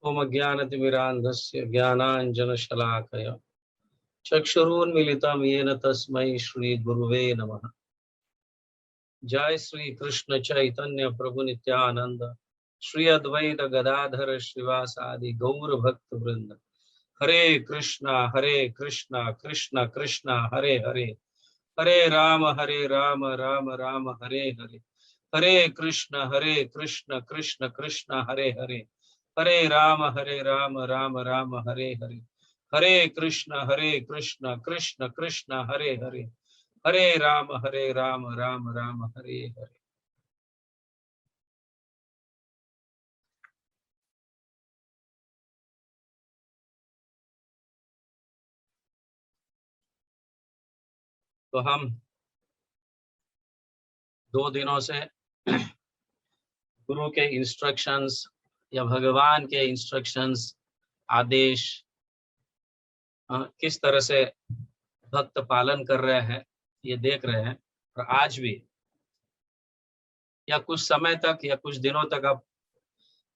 ओम अज्ञानतिमिरान्धस्य ज्ञानाञ्जनशलाकया चक्षुरुन्मीलितं येन तस्मै श्रीगुरुवे नमः। जय श्री कृष्ण चैतन्य प्रभु नित्यानंद श्री अद्वैत गदाधर श्रीवासादि गौर भक्त वृंद। हरे कृष्णा कृष्ण कृष्ण हरे हरे, हरे राम राम राम हरे हरे। हरे कृष्ण कृष्ण कृष्ण हरे हरे, हरे राम राम राम हरे हरे। हरे कृष्ण कृष्ण कृष्ण हरे हरे, हरे राम राम राम हरे हरे। तो हम 2 दिनों से गुरु के इंस्ट्रक्शंस या भगवान के इंस्ट्रक्शंस, आदेश किस तरह से भक्त पालन कर रहे हैं ये देख रहे हैं। और आज भी या कुछ समय तक या कुछ दिनों तक आप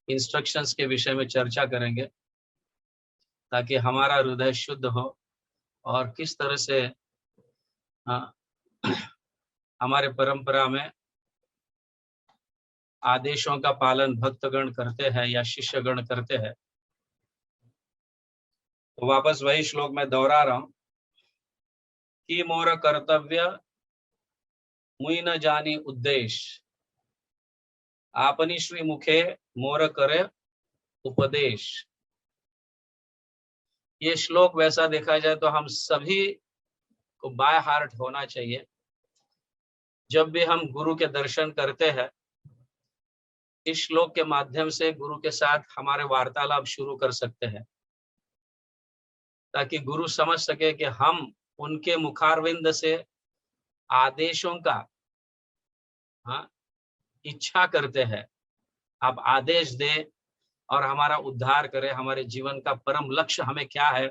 इंस्ट्रक्शंस के विषय में चर्चा करेंगे ताकि हमारा हृदय शुद्ध हो और किस तरह से हमारे परंपरा में आदेशों का पालन भक्तगण करते हैं या शिष्यगण करते हैं। तो वापस वही श्लोक में दोहरा रहा हूं कि मोर कर्तव्य मुई न जानी उद्देश्य, आपनी श्री मुखे मोर करे उपदेश। ये श्लोक वैसा देखा जाए तो हम सभी को बाय हार्ट होना चाहिए। जब भी हम गुरु के दर्शन करते हैं, इस श्लोक के माध्यम से गुरु के साथ हमारे वार्तालाप शुरू कर सकते हैं ताकि गुरु समझ सके कि हम उनके मुखारविंद से आदेशों का इच्छा करते हैं। आप आदेश दें और हमारा उद्धार करें, हमारे जीवन का परम लक्ष्य हमें क्या है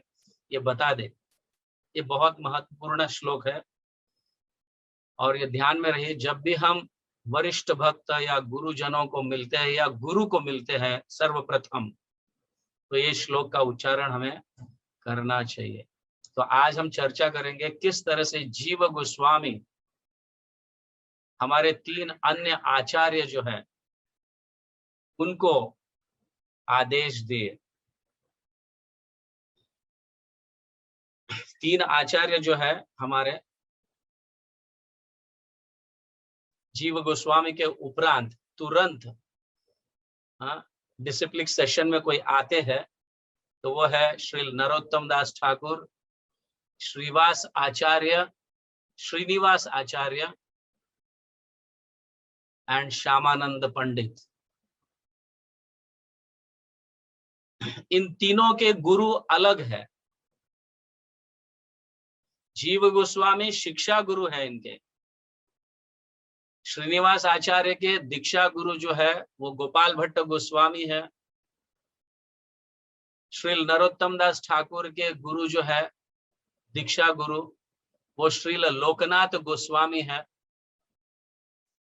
ये बता दे। ये बहुत महत्वपूर्ण श्लोक है और ये ध्यान में रहिए, जब भी हम वरिष्ठ भक्त या गुरुजनों को मिलते हैं या गुरु को मिलते हैं सर्वप्रथम, तो ये श्लोक का उच्चारण हमें करना चाहिए। तो आज हम चर्चा करेंगे किस तरह से जीव गोस्वामी हमारे 3 अन्य आचार्य जो है उनको आदेश दिए। 3 आचार्य जो है हमारे जीव गोस्वामी के उपरांत तुरंत डिसिप्लिक सेशन में कोई आते हैं तो वो है श्री नरोत्तम दास ठाकुर, श्रीवास आचार्य, श्रीनिवास आचार्य एंड श्यामानंद पंडित। इन तीनों के गुरु अलग है। जीव गोस्वामी शिक्षा गुरु है इनके। श्रीनिवास आचार्य के दीक्षा गुरु जो है वो गोपाल भट्ट गोस्वामी है। श्री नरोत्तम दास ठाकुर के गुरु जो है दीक्षा गुरु वो श्रील लोकनाथ गोस्वामी है।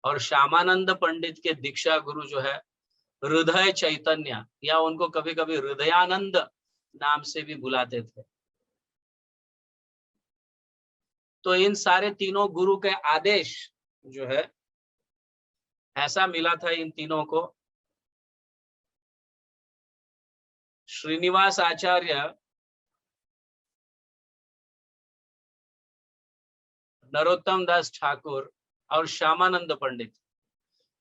और श्यामानंद पंडित के दीक्षा गुरु जो है हृदय चैतन्य, या उनको कभी कभी हृदयानंद नाम से भी बुलाते थे। तो इन सारे तीनों गुरु के आदेश जो है ऐसा मिला था इन तीनों को। श्रीनिवास आचार्य नरोत्तम दास ठाकुर और श्यामानंद पंडित।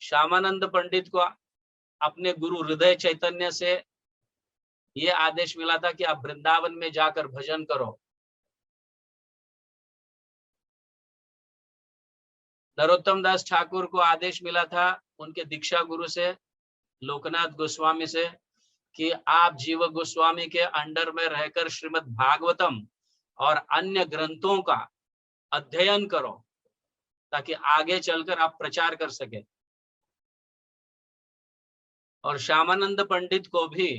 श्यामानंद पंडित को अपने गुरु हृदय चैतन्य से ये आदेश मिला था कि आप वृंदावन में जाकर भजन करो। नरोत्तम दास ठाकुर को आदेश मिला था उनके दीक्षा गुरु से लोकनाथ गोस्वामी से कि आप जीव गोस्वामी के अंडर में रहकर श्रीमद् भागवतम और अन्य ग्रंथों का अध्ययन करो ताकि आगे चलकर आप प्रचार कर सके। और श्यामानंद पंडित को भी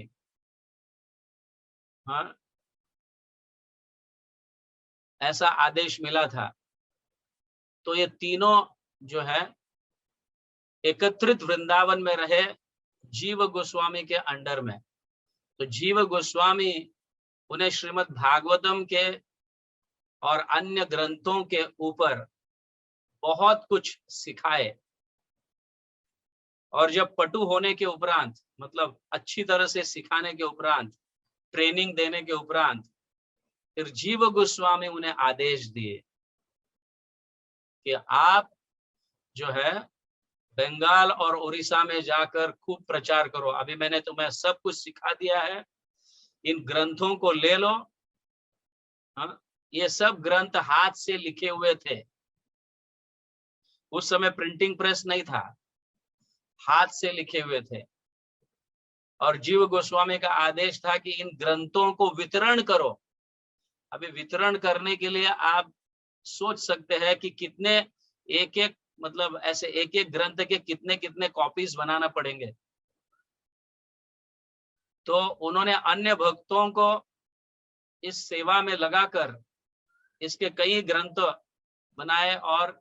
ऐसा आदेश मिला था। तो ये तीनों जो है एकत्रित वृंदावन में रहे जीव गोस्वामी के अंडर में। तो जीव गोस्वामी उन्हें श्रीमद् भागवतम के और अन्य ग्रंथों के ऊपर बहुत कुछ सिखाए। और जब पटु होने के उपरांत, मतलब अच्छी तरह से सिखाने के उपरांत, ट्रेनिंग देने के उपरांत, फिर जीव गोस्वामी उन्हें आदेश दिए कि आप जो है बंगाल और उड़ीसा में जाकर खूब प्रचार करो। अभी मैंने तुम्हें सब कुछ सिखा दिया है, इन ग्रंथों को ले लो। हाँ, ये सब ग्रंथ हाथ से लिखे हुए थे। उस समय प्रिंटिंग प्रेस नहीं था, हाथ से लिखे हुए थे। और जीव गोस्वामी का आदेश था कि इन ग्रंथों को वितरण करो। अभी वितरण करने के लिए आप सोच सकते हैं कि कितने एक एक, मतलब ऐसे एक एक ग्रंथ के कितने कितने कॉपीज बनाना पड़ेंगे। तो उन्होंने अन्य भक्तों को इस सेवा में लगाकर इसके कई ग्रंथ बनाए और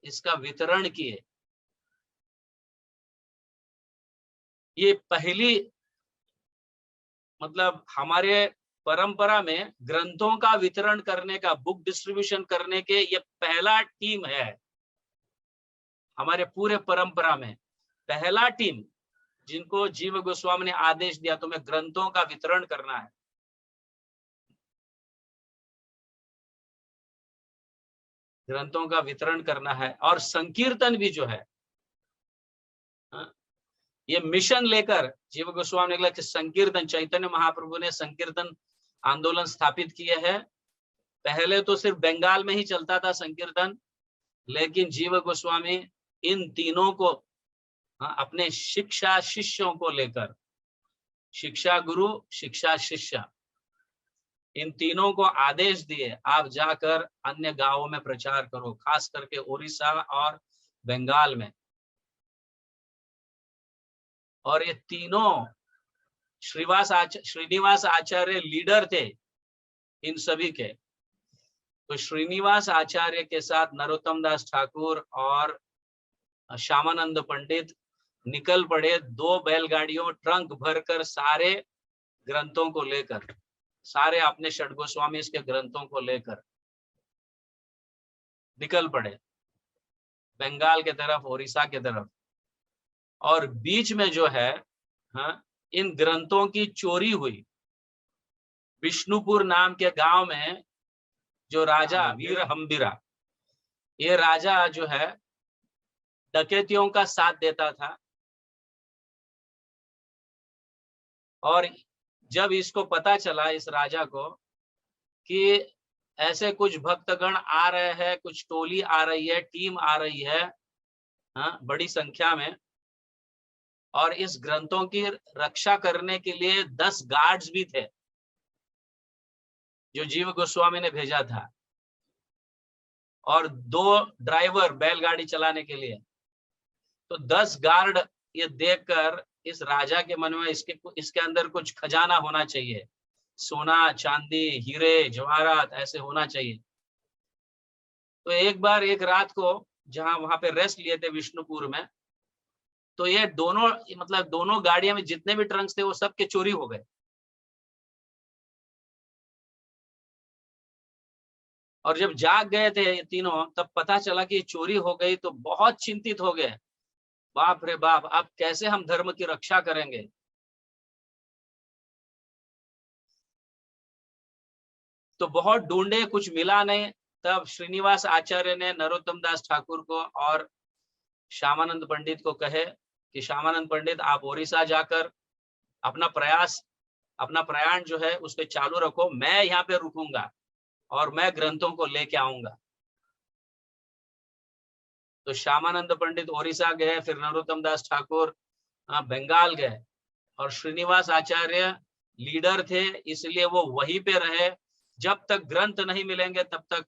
इसका वितरण किए। ये पहली, मतलब हमारे परंपरा में ग्रंथों का वितरण करने का, बुक डिस्ट्रीब्यूशन करने के, ये पहला टीम है हमारे पूरे परंपरा में। पहला टीम जिनको जीव गोस्वामी ने आदेश दिया तुम्हें ग्रंथों का वितरण करना है। ग्रंथों का वितरण करना है। और संकीर्तन भी जो है, ये मिशन लेकर जीव गोस्वामी ने निकला कि संकीर्तन, चैतन्य महाप्रभु ने संकीर्तन आंदोलन स्थापित किए हैं। पहले तो सिर्फ बंगाल में ही चलता था संकीर्तन, लेकिन जीव गोस्वामी इन तीनों को अपने शिक्षा शिष्यों को लेकर, शिक्षा गुरु शिक्षा शिष्य, इन तीनों को आदेश दिए आप जाकर अन्य गांवों में प्रचार करो, खास करके उड़ीसा और बंगाल में। और ये तीनों श्रीनिवास आचार्य लीडर थे इन सभी के। तो श्रीनिवास आचार्य के साथ नरोत्तम दास ठाकुर और श्यामानंद पंडित निकल पड़े 2 बैलगाड़ियों ट्रंक भरकर, सारे ग्रंथों को लेकर, सारे अपने षड गोस्वामी के ग्रंथों को लेकर निकल पड़े बंगाल के तरफ, उड़ीसा के तरफ। और बीच में जो है इन ग्रंथों की चोरी हुई। विष्णुपुर नाम के गांव में जो राजा वीर हम्बिरा, ये राजा जो है डकैतियों का साथ देता था। और जब इसको पता चला, इस राजा को, कि ऐसे कुछ भक्तगण आ रहे हैं, कुछ टोली आ रही है, टीम आ रही है बड़ी संख्या में, और इस ग्रंथों की रक्षा करने के लिए 10 गार्ड्स भी थे जो जीव गोस्वामी ने भेजा था, और 2 ड्राइवर बैलगाड़ी चलाने के लिए। तो 10 गार्ड ये देखकर इस राजा के मन में इसके अंदर कुछ खजाना होना चाहिए, सोना चांदी हीरे जवाहरात ऐसे होना चाहिए। तो एक बार एक रात को जहां वहां पे रेस्ट लिए थे विष्णुपुर में, तो ये दोनों, मतलब दोनों गाड़ियों में जितने भी ट्रंक्स थे वो सब के चोरी हो गए। और जब जाग गए थे ये तीनों, तब पता चला कि चोरी हो गई, तो बहुत चिंतित हो गए। बाप रे बाप, अब कैसे हम धर्म की रक्षा करेंगे। तो बहुत ढूंढे, कुछ मिला नहीं। तब श्रीनिवास आचार्य ने नरोत्तम दास ठाकुर को और श्यामानंद पंडित को कहे कि श्यामानंद पंडित, आप उड़ीसा जाकर अपना प्रयाण जो है उस पर चालू रखो, मैं यहाँ पे रुकूंगा और मैं ग्रंथों को लेके आऊंगा। तो श्यामानंद पंडित उड़ीसा गए, फिर नरोत्तम दास ठाकुर बंगाल गए, और श्रीनिवास आचार्य लीडर थे इसलिए वो वहीं पे रहे। जब तक ग्रंथ नहीं मिलेंगे तब तक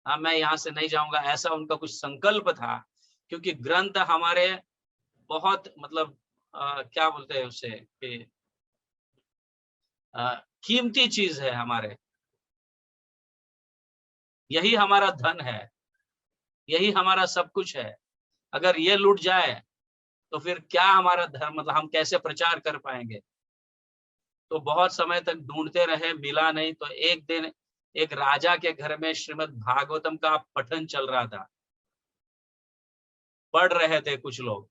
मैं यहाँ से नहीं जाऊंगा, ऐसा उनका कुछ संकल्प था। क्योंकि ग्रंथ हमारे बहुत, मतलब क्या बोलते हैं उसे, कि कीमती चीज है हमारे, यही हमारा धन है, यही हमारा सब कुछ है। अगर ये लूट जाए तो फिर क्या हमारा धर्म, मतलब हम कैसे प्रचार कर पाएंगे। तो बहुत समय तक ढूंढते रहे, मिला नहीं। तो एक दिन एक राजा के घर में श्रीमद् भागवतम का पठन चल रहा था, पढ़ रहे थे कुछ लोग,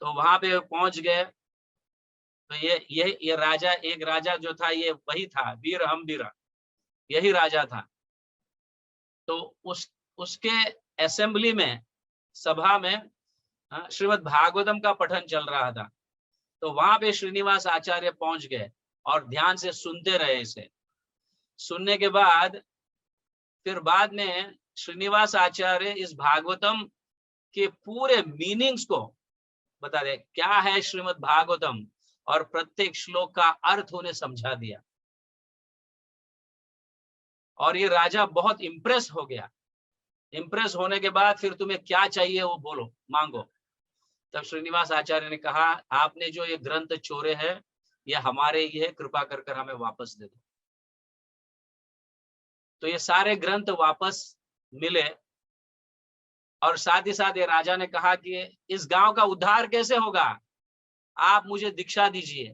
तो वहां पे पहुंच गए। तो ये राजा, एक राजा जो था ये वही था, वीर हम्बीरा, यही राजा था। तो उसके असेंबली में, सभा में श्रीमद् भागवतम का पठन चल रहा था। तो वहां पे श्रीनिवास आचार्य पहुंच गए और ध्यान से सुनते रहे इसे। सुनने के बाद फिर बाद में श्रीनिवास आचार्य इस भागवतम के पूरे मीनिंग्स को बता रहे, क्या है श्रीमद् भागवतम, और प्रत्येक श्लोक का अर्थ उन्हें समझा दिया। और ये राजा बहुत इंप्रेस हो गया। इंप्रेस होने के बाद फिर तुम्हें क्या चाहिए वो बोलो, मांगो। तब श्रीनिवास आचार्य ने कहा, आपने जो ये ग्रंथ चोरे हैं ये हमारे ही है, कृपा कर कर हमें वापस दे दो। तो ये सारे ग्रंथ वापस मिले। और साथ ही साथ ये राजा ने कहा कि इस गांव का उद्धार कैसे होगा, आप मुझे दीक्षा दीजिए।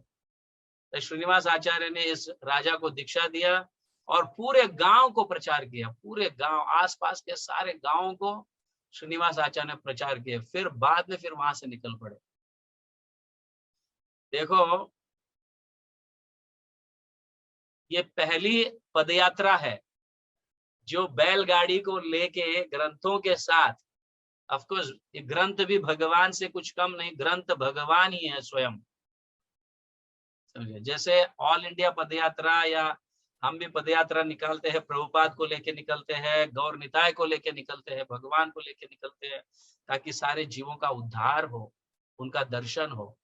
तो श्रीनिवास आचार्य ने इस राजा को दीक्षा दिया और पूरे गांव को प्रचार किया। पूरे गांव, आसपास के सारे गांवों को श्रीनिवास आचार्य ने प्रचार किया। फिर बाद में फिर वहां से निकल पड़े। देखो, ये पहली पदयात्रा है जो बैलगाड़ी को लेके ग्रंथों के साथ, ऑफ कोर्स ग्रंथ भी भगवान से कुछ कम नहीं, ग्रंथ भगवान ही है स्वयं, समझे। जैसे ऑल इंडिया पदयात्रा या हम भी पदयात्रा निकालते हैं, प्रभुपाद को लेके निकलते हैं, गौर निताय को लेके निकलते हैं, भगवान को लेके निकलते हैं, ताकि सारे जीवों का उद्धार हो, उनका दर्शन हो।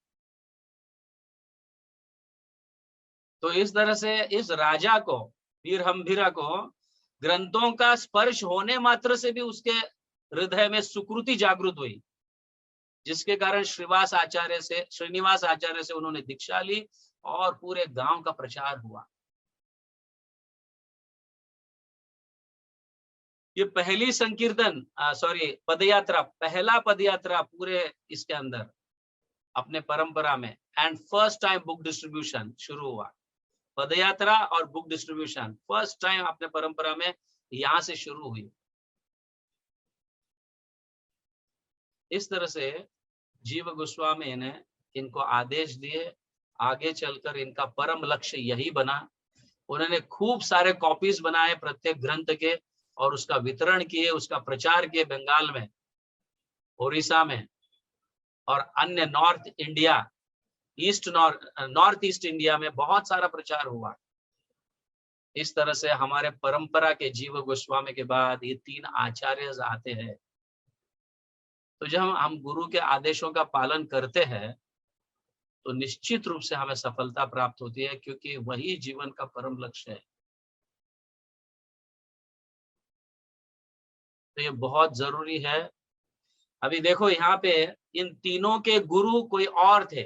तो इस तरह से इस राजा को, वीर हम्बीरा को, ग्रंथों का स्पर्श होने मात्र से भी उसके हृदय में सुकृति जागृत हुई, जिसके कारण श्रीनिवास आचार्य से उन्होंने दीक्षा ली और पूरे गांव का प्रचार हुआ। ये पहली पदयात्रा, पहला पदयात्रा पूरे इसके अंदर अपने परंपरा में, and first time book distribution शुरू हुआ। पदयात्रा और बुक डिस्ट्रीब्यूशन फर्स्ट टाइम अपने परंपरा में यहां से शुरू हुई। इस तरह से जीव गोस्वामी ने इनको आदेश दिए, आगे चलकर इनका परम लक्ष्य यही बना। उन्होंने खूब सारे कॉपीज बनाए प्रत्येक ग्रंथ के और उसका वितरण किए, उसका प्रचार किए बंगाल में, ओडिशा में और अन्य नॉर्थ ईस्ट इंडिया में बहुत सारा प्रचार हुआ। इस तरह से हमारे परंपरा के जीव गोस्वामी के बाद ये 3 आचार्य आते हैं। तो जब हम गुरु के आदेशों का पालन करते हैं तो निश्चित रूप से हमें सफलता प्राप्त होती है, क्योंकि वही जीवन का परम लक्ष्य है। तो ये बहुत जरूरी है। अभी देखो यहाँ पे इन तीनों के गुरु कोई और थे।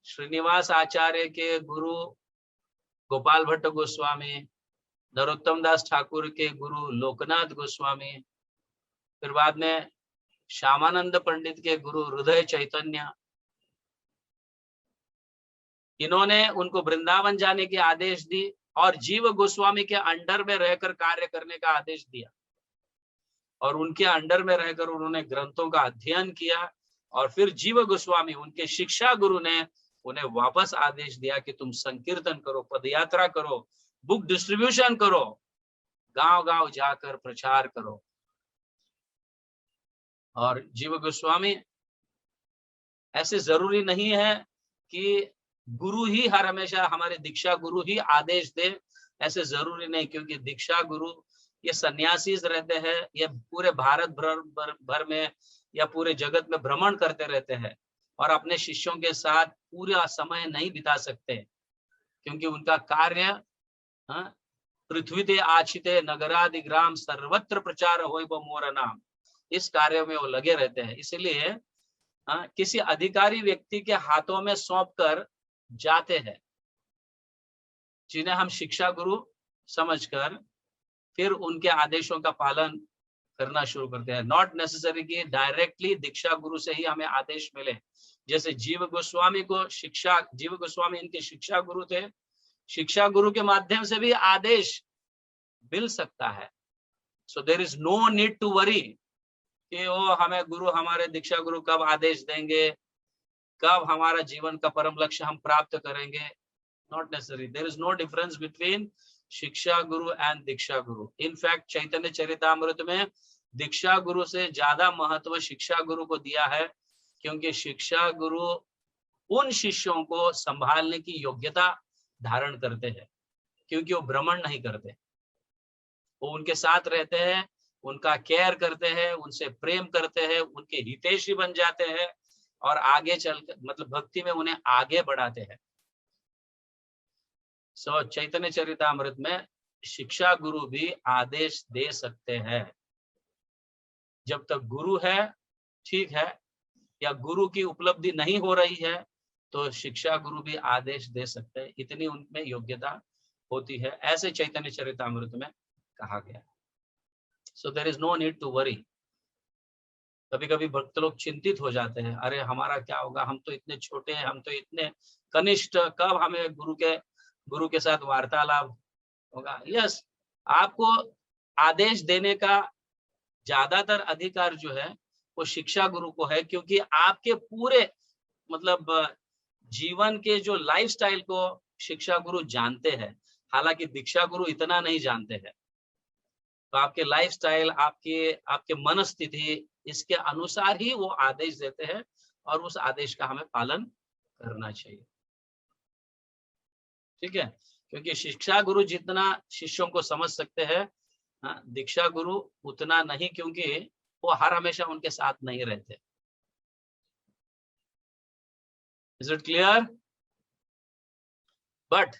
श्रीनिवास आचार्य के गुरु गोपाल भट्ट गोस्वामी, नरोत्तम दास ठाकुर के गुरु लोकनाथ गोस्वामी, फिर बाद में श्यामानंद पंडित के गुरु हृदय चैतन्य। इन्होंने उनको वृंदावन जाने के आदेश दी और जीव गोस्वामी के अंडर में रहकर कार्य करने का आदेश दिया। और उनके अंडर में रहकर उन्होंने ग्रंथों का अध्ययन किया और फिर जीव गोस्वामी, उनके शिक्षा गुरु ने उन्हें वापस आदेश दिया कि तुम संकीर्तन करो, पदयात्रा करो, बुक डिस्ट्रीब्यूशन करो, गांव गांव जाकर प्रचार करो। और जीव गोस्वामी, ऐसे जरूरी नहीं है कि गुरु ही हर हमेशा, हमारे दीक्षा गुरु ही आदेश दे, ऐसे जरूरी नहीं, क्योंकि दीक्षा गुरु ये सन्यासी रहते हैं, ये पूरे भारत भर में या पूरे जगत में भ्रमण करते रहते हैं और अपने शिष्यों के साथ पूरा समय नहीं बिता सकते, क्योंकि उनका कार्य पृथ्वी ते आचिते नगरादि ग्राम सर्वत्र प्रचार होय बो मोर नाम, इस कार्य में वो लगे रहते हैं। इसलिए किसी अधिकारी व्यक्ति के हाथों में सौंप कर जाते हैं, जिन्हें हम शिक्षा गुरु समझकर फिर उनके आदेशों का पालन करना शुरू करते हैं। नॉट नेसेसरी कि डायरेक्टली दीक्षा गुरु से ही हमें आदेश मिले, जैसे जीव गोस्वामी इनके शिक्षा गुरु थे, शिक्षा गुरु के माध्यम से भी आदेश मिल सकता है। So there is no need to worry कि वो हमें गुरु, हमारे दीक्षा गुरु कब आदेश देंगे, कब हमारा जीवन का परम लक्ष्य हम प्राप्त करेंगे। Not necessary, there is no difference between शिक्षा गुरु एंड दीक्षा गुरु। इनफैक्ट चैतन्य चरितामृत में दीक्षा गुरु से ज्यादा महत्व शिक्षा गुरु को दिया है, क्योंकि शिक्षा गुरु उन शिष्यों को संभालने की योग्यता धारण करते हैं, क्योंकि वो भ्रमण नहीं करते, वो उनके साथ रहते हैं, उनका केयर करते हैं, उनसे प्रेम करते हैं, उनके हितैषी बन जाते हैं और आगे चल मतलब भक्ति में उन्हें आगे बढ़ाते हैं। सो चैतन्य चरितामृत में शिक्षा गुरु भी आदेश दे सकते हैं। जब तक गुरु है ठीक है, या गुरु की उपलब्धि नहीं हो रही है तो शिक्षा गुरु भी आदेश दे सकते हैं, इतनी उनमें योग्यता होती है, ऐसे चैतन्य चरितामृत में कहा गया। So there is no need to worry. कभी कभी भक्त लोग चिंतित हो जाते हैं, अरे हमारा क्या होगा, हम तो इतने छोटे हैं, हम तो इतने कनिष्ठ, कब हमें गुरु के साथ वार्तालाप होगा। यस, आपको आदेश देने का ज्यादातर अधिकार जो है वो शिक्षा गुरु को है, क्योंकि आपके पूरे मतलब जीवन के जो लाइफस्टाइल को शिक्षा गुरु जानते हैं, हालांकि दीक्षा गुरु इतना नहीं जानते हैं। तो आपके लाइफस्टाइल, आपके मनस्थिति, इसके अनुसार ही वो आदेश देते हैं और उस आदेश का हमें पालन करना चाहिए। ठीक है, क्योंकि शिक्षा गुरु जितना शिष्यों को समझ सकते हैं, दीक्षा गुरु उतना नहीं, क्योंकि वो हर हमेशा उनके साथ नहीं रहते। Is it clear? बट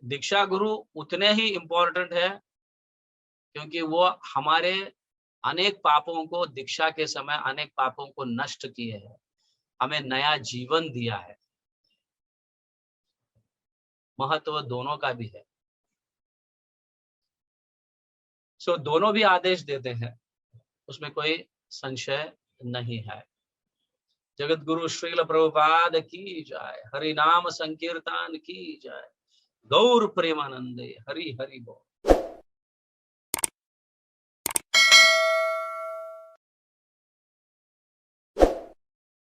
दीक्षा गुरु उतने ही इंपॉर्टेंट है, क्योंकि वो हमारे अनेक पापों को, दीक्षा के समय अनेक पापों को नष्ट किए हैं, हमें नया जीवन दिया है। महत्व दोनों का भी है। सो दोनों भी आदेश देते हैं, उसमें कोई संशय नहीं है। जगत गुरु श्रील प्रभुपाद की जय, हरि नाम संकीर्तन की जय, गौर प्रेमानंदे, हरि हरि बोल।